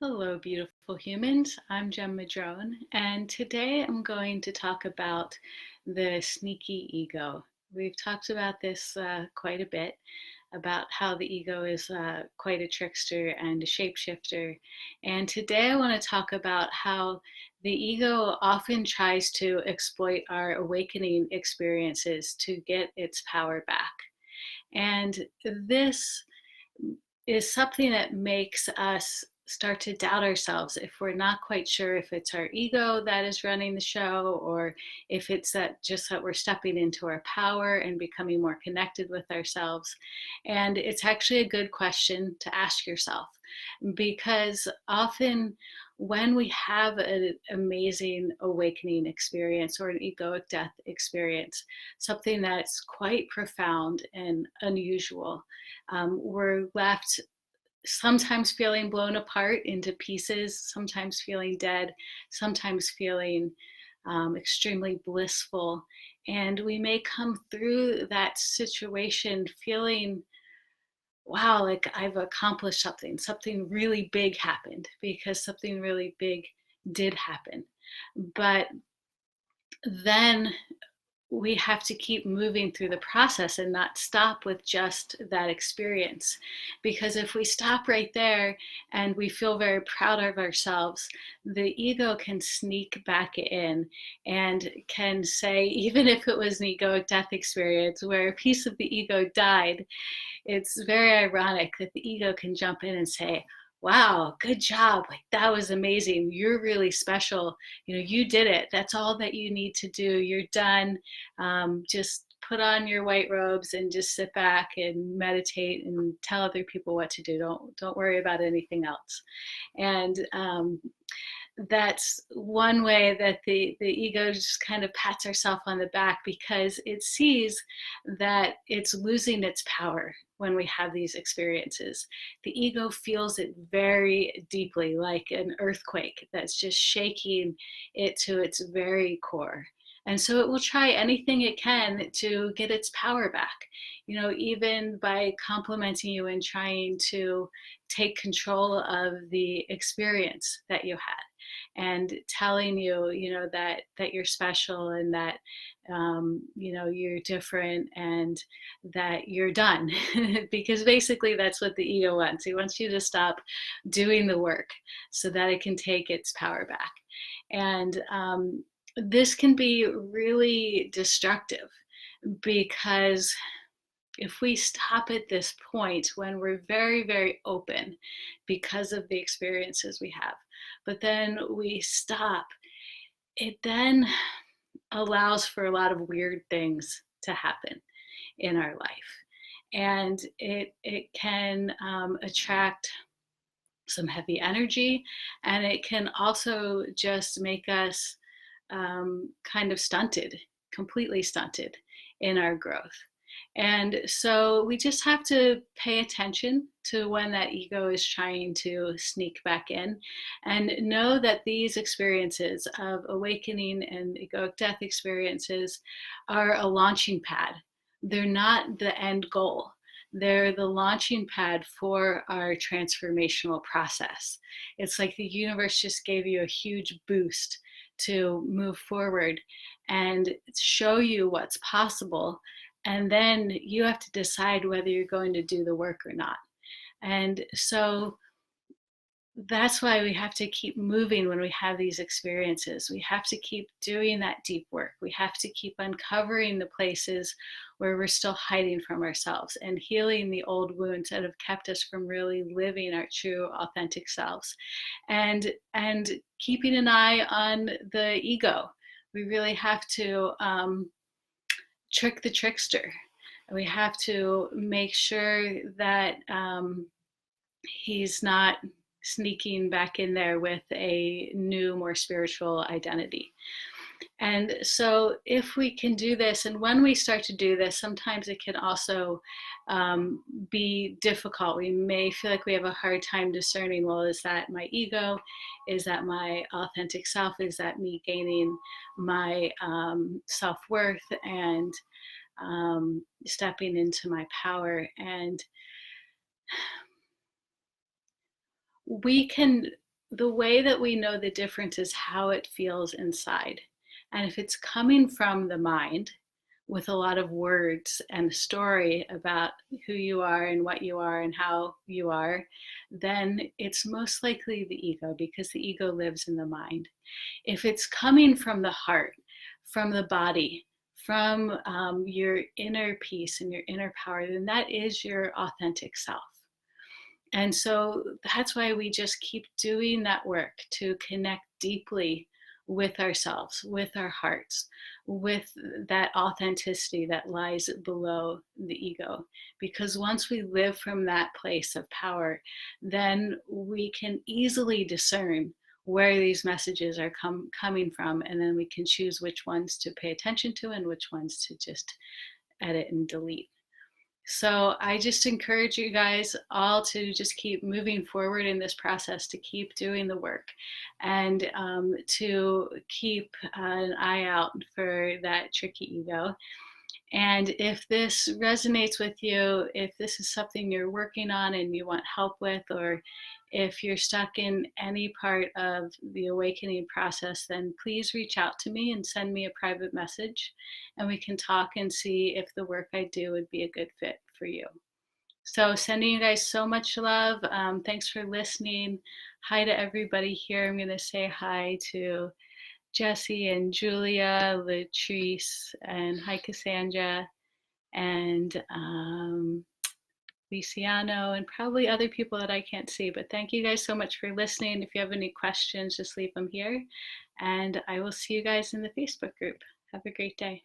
Hello, beautiful humans. I'm Jem Madrone, and today I'm going to talk about the sneaky ego. We've talked about this quite a bit, about how the ego is quite a trickster and a shapeshifter. And today I want to talk about how the ego often tries to exploit our awakening experiences to get its power back. And this is something that makes us start to doubt ourselves if we're not quite sure if it's our ego that is running the show or if it's that just that we're stepping into our power and becoming more connected with ourselves. And it's actually a good question to ask yourself, because often when we have an amazing awakening experience or an egoic death experience, something that's quite profound and unusual, we're left sometimes feeling blown apart into pieces, sometimes feeling dead, sometimes feeling extremely blissful. And we may come through that situation feeling, wow, like I've accomplished something, something really big happened because something really big did happen. But then we have to keep moving through the process and not stop with just that experience. Because if we stop right there and we feel very proud of ourselves, the ego can sneak back in and can say, even if it was an egoic death experience where a piece of the ego died, it's very ironic that the ego can jump in and say, wow, good job. Like, that was amazing. You're really special. You did it. That's all that you need to do. You're done. Just put on your white robes and just sit back and meditate and tell other people what to do. Don't worry about anything else. And that's one way that the ego just kind of pats ourselves on the back, because it sees that it's losing its power when we have these experiences. The ego feels it very deeply, like an earthquake that's just shaking it to its very core. And so it will try anything it can to get its power back, even by complimenting you and trying to take control of the experience that you had, and telling you, that you're special, and that you're different, and that you're done. Because basically that's what the ego wants. He wants you to stop doing the work so that it can take its power back. And this can be really destructive, because if we stop at this point when we're very, very open because of the experiences we have, but then we stop, it then allows for a lot of weird things to happen in our life. And it can attract some heavy energy, and it can also just make us kind of stunted, completely stunted in our growth. And so we just have to pay attention to when that ego is trying to sneak back in, and know that these experiences of awakening and egoic death experiences are a launching pad. They're not the end goal. They're the launching pad for our transformational process. It's like the universe just gave you a huge boost to move forward and show you what's possible. And then you have to decide whether you're going to do the work or not. And so that's why we have to keep moving when we have these experiences. We have to keep doing that deep work. We have to keep uncovering the places where we're still hiding from ourselves and healing the old wounds that have kept us from really living our true, authentic selves. And keeping an eye on the ego. We really have to trick the trickster. We have to make sure that he's not sneaking back in there with a new, more spiritual identity. And so if we can do this, and when we start to do this, sometimes it can also be difficult. We may feel like we have a hard time discerning, well, is that my ego? Is that my authentic self? Is that me gaining my self-worth and stepping into my power? And we can the way that we know the difference is how it feels inside. And if it's coming from the mind with a lot of words and story about who you are and what you are and how you are, then it's most likely the ego, because the ego lives in the mind. If it's coming from the heart, from the body, from your inner peace and your inner power, then that is your authentic self. And so that's why we just keep doing that work to connect deeply with ourselves, with our hearts, with that authenticity that lies below the ego. Because once we live from that place of power, then we can easily discern where these messages are coming from, and then we can choose which ones to pay attention to and which ones to just edit and delete. So I just encourage you guys all to just keep moving forward in this process, to keep doing the work, and to keep an eye out for that tricky ego. And if this resonates with you, if this is something you're working on and you want help with, or if you're stuck in any part of the awakening process, then please reach out to me and send me a private message, and we can talk and see if the work I do would be a good fit for you. So, sending you guys so much love. Thanks for listening. Hi to everybody here. I'm going to say hi to Jesse and Julia, Latrice, and hi Cassandra, and Luciano, and probably other people that I can't see. But thank you guys so much for listening. If you have any questions, just leave them here. And I will see you guys in the Facebook group. Have a great day.